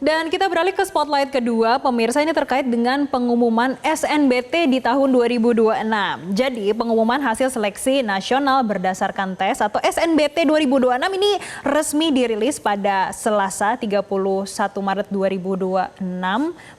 Dan kita beralih ke spotlight kedua, pemirsa, ini terkait dengan pengumuman SNBT di tahun 2026. Jadi pengumuman hasil seleksi nasional berdasarkan tes atau SNBT 2026 ini resmi dirilis pada Selasa 31 Maret 2026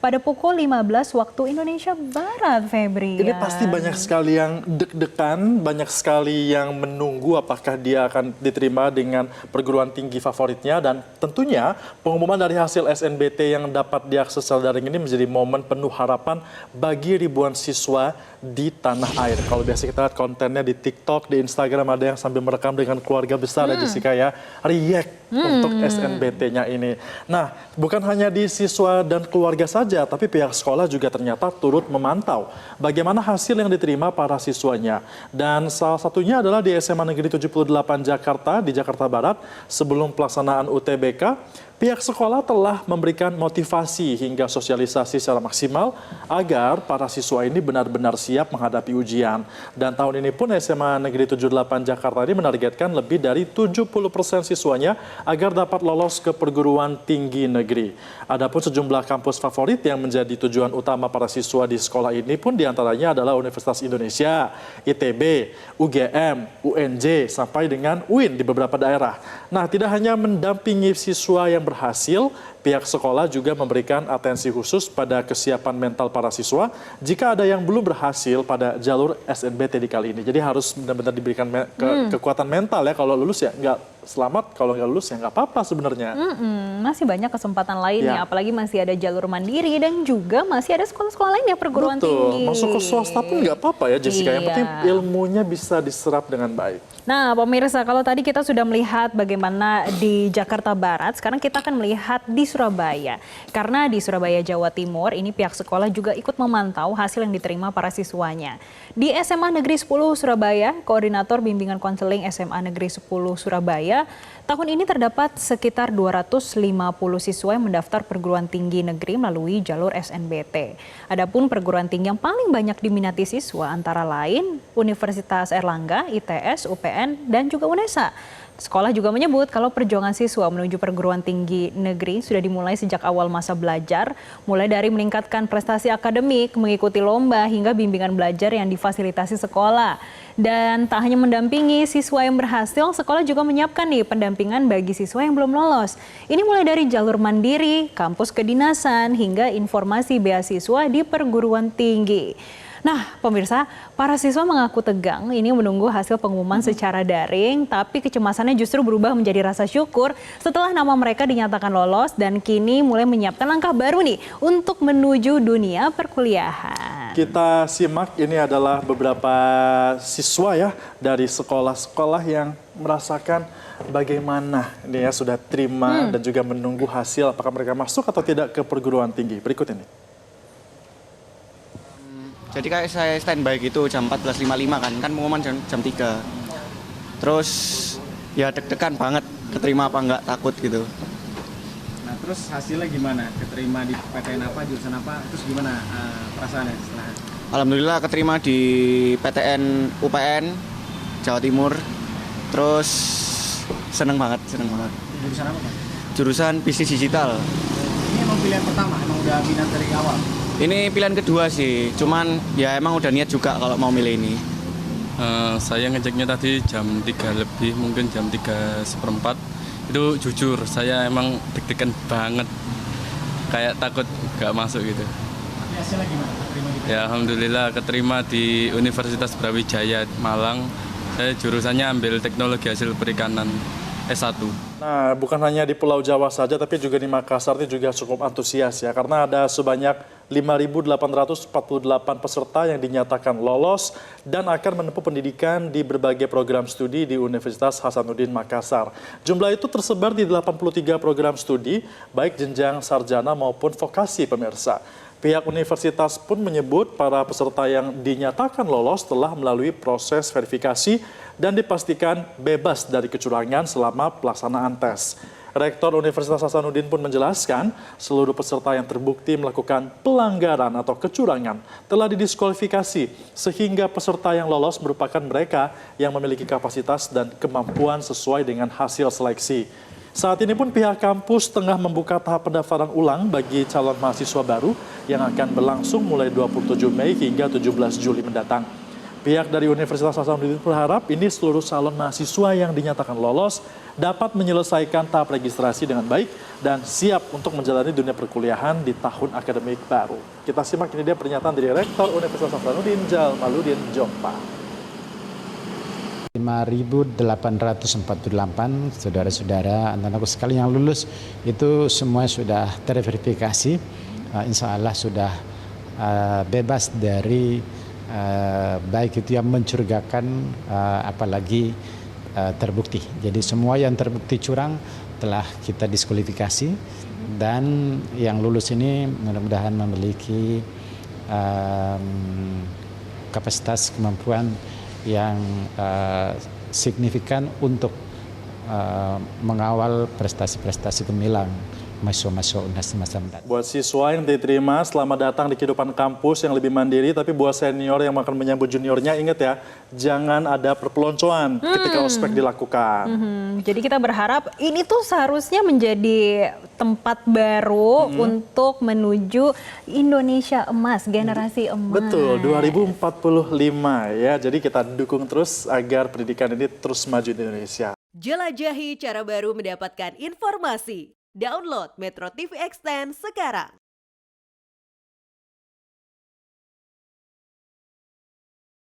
pada pukul 15 waktu Indonesia Barat, Febri. Ini pasti banyak sekali yang deg-degan, banyak sekali yang menunggu apakah dia akan diterima dengan perguruan tinggi favoritnya, dan tentunya pengumuman dari hasil SNBT yang dapat diakses secara daring ini menjadi momen penuh harapan bagi ribuan siswa di tanah air. Kalau biasa kita lihat kontennya di TikTok, di Instagram, ada yang sambil merekam dengan keluarga besar ya Jessica ya, react untuk SNBT-nya ini. Nah, bukan hanya di siswa dan keluarga saja, tapi pihak sekolah juga ternyata turut memantau bagaimana hasil yang diterima para siswanya. Dan salah satunya adalah di SMA Negeri 78 Jakarta, di Jakarta Barat, sebelum pelaksanaan UTBK, pihak sekolah telah memberikan motivasi hingga sosialisasi secara maksimal agar para siswa ini benar-benar siap menghadapi ujian. Dan tahun ini pun SMA Negeri 78 Jakarta ini menargetkan lebih dari 70% siswanya agar dapat lolos ke perguruan tinggi negeri. Adapun sejumlah kampus favorit yang menjadi tujuan utama para siswa di sekolah ini pun diantaranya adalah Universitas Indonesia, ITB, UGM, UNJ, sampai dengan UIN di beberapa daerah. Nah, tidak hanya mendampingi siswa yang berhasil, pihak sekolah juga memberikan atensi khusus pada kesiapan mental para siswa jika ada yang belum berhasil pada jalur SNBT di kali ini. Jadi harus benar-benar diberikan kekuatan mental ya. Kalau lulus ya nggak selamat, kalau nggak lulus ya nggak apa-apa sebenarnya. Masih banyak kesempatan lainnya, apalagi masih ada jalur mandiri dan juga masih ada sekolah-sekolah lain ya, perguruan tinggi. Masuk ke swasta pun nggak apa-apa ya Jessica, yang penting ilmunya bisa diserap dengan baik. Nah pemirsa, kalau tadi kita sudah melihat bagaimana di Jakarta Barat, sekarang kita akan melihat di Surabaya. Karena di Surabaya, Jawa Timur, ini pihak sekolah juga ikut memantau hasil yang diterima para siswanya. Di SMA Negeri 10 Surabaya, Koordinator Bimbingan Konseling SMA Negeri 10 Surabaya, tahun ini terdapat sekitar 250 siswa yang mendaftar perguruan tinggi negeri melalui jalur SNBT. Adapun perguruan tinggi yang paling banyak diminati siswa antara lain Universitas Erlangga, ITS, UPN, dan juga UNESA. Sekolah juga menyebut kalau perjuangan siswa menuju perguruan tinggi negeri sudah dimulai sejak awal masa belajar, mulai dari meningkatkan prestasi akademik, mengikuti lomba, hingga bimbingan belajar yang difasilitasi sekolah. Dan tak hanya mendampingi siswa yang berhasil, sekolah juga menyiapkan pendampingan bagi siswa yang belum lolos. Ini mulai dari jalur mandiri, kampus kedinasan, hingga informasi beasiswa di perguruan tinggi. Nah, pemirsa, para siswa mengaku tegang ini menunggu hasil pengumuman secara daring, tapi kecemasannya justru berubah menjadi rasa syukur setelah nama mereka dinyatakan lolos dan kini mulai menyiapkan langkah baru untuk menuju dunia perkuliahan. Kita simak, ini adalah beberapa siswa ya dari sekolah-sekolah yang merasakan bagaimana ini ya sudah terima dan juga menunggu hasil apakah mereka masuk atau tidak ke perguruan tinggi. Berikut ini. Jadi kayak saya standby gitu jam 14.55 kan pengumuman jam 3. Terus ya deg-degan banget, keterima apa enggak, takut gitu. Nah terus hasilnya gimana? Keterima di PTN apa, jurusan apa, terus gimana perasaannya setelah? Alhamdulillah keterima di PTN UPN Jawa Timur. Terus seneng banget. Jurusan apa Pak? Jurusan bisnis digital. Ini emang pilihan pertama, emang udah minat dari awal? Ini pilihan kedua sih, cuman ya emang udah niat juga kalau mau milih ini. Saya ngeceknya tadi jam 3 lebih, mungkin jam 3:15. Itu jujur, saya emang deg-degan banget. Kayak takut gak masuk gitu. Tapi hasilnya gimana? Keterima di Ya alhamdulillah keterima di Universitas Brawijaya Malang. Saya jurusannya ambil teknologi hasil perikanan S1. Nah, bukan hanya di Pulau Jawa saja, tapi juga di Makassar ini juga cukup antusias ya, karena ada sebanyak 5.848 peserta yang dinyatakan lolos dan akan menempuh pendidikan di berbagai program studi di Universitas Hasanuddin Makassar. Jumlah itu tersebar di 83 program studi, baik jenjang sarjana maupun vokasi, pemirsa. Pihak universitas pun menyebut para peserta yang dinyatakan lolos telah melalui proses verifikasi dan dipastikan bebas dari kecurangan selama pelaksanaan tes. Rektor Universitas Hasanuddin pun menjelaskan seluruh peserta yang terbukti melakukan pelanggaran atau kecurangan telah didiskualifikasi sehingga peserta yang lolos merupakan mereka yang memiliki kapasitas dan kemampuan sesuai dengan hasil seleksi. Saat ini pun pihak kampus tengah membuka tahap pendaftaran ulang bagi calon mahasiswa baru yang akan berlangsung mulai 27 Mei hingga 17 Juli mendatang. Pihak dari Universitas Hasanuddin berharap ini seluruh calon mahasiswa yang dinyatakan lolos dapat menyelesaikan tahap registrasi dengan baik dan siap untuk menjalani dunia perkuliahan di tahun akademik baru. Kita simak ini dia pernyataan dari Rektor Universitas Hasanuddin Jalmaluddin Jompa. 5.848 saudara-saudara anak-anakku sekalian yang lulus itu semua sudah terverifikasi, insya Allah sudah bebas dari baik itu yang mencurigakan apalagi terbukti. Jadi semua yang terbukti curang telah kita diskualifikasi dan yang lulus ini mudah-mudahan memiliki kapasitas kemampuan yang signifikan untuk mengawal prestasi-prestasi gemilang mahasiswa-mahasiswa Universitas mendatang. Buat siswa yang diterima selamat datang di kehidupan kampus yang lebih mandiri, tapi buat senior yang akan menyambut juniornya ingat ya, jangan ada perpeloncoan ketika ospek dilakukan. Jadi kita berharap ini tuh seharusnya menjadi tempat baru untuk menuju Indonesia emas, generasi emas. Betul, 2045 ya. Jadi kita dukung terus agar pendidikan ini terus maju di Indonesia. Jelajahi cara baru mendapatkan informasi. Download Metro TV Extend sekarang.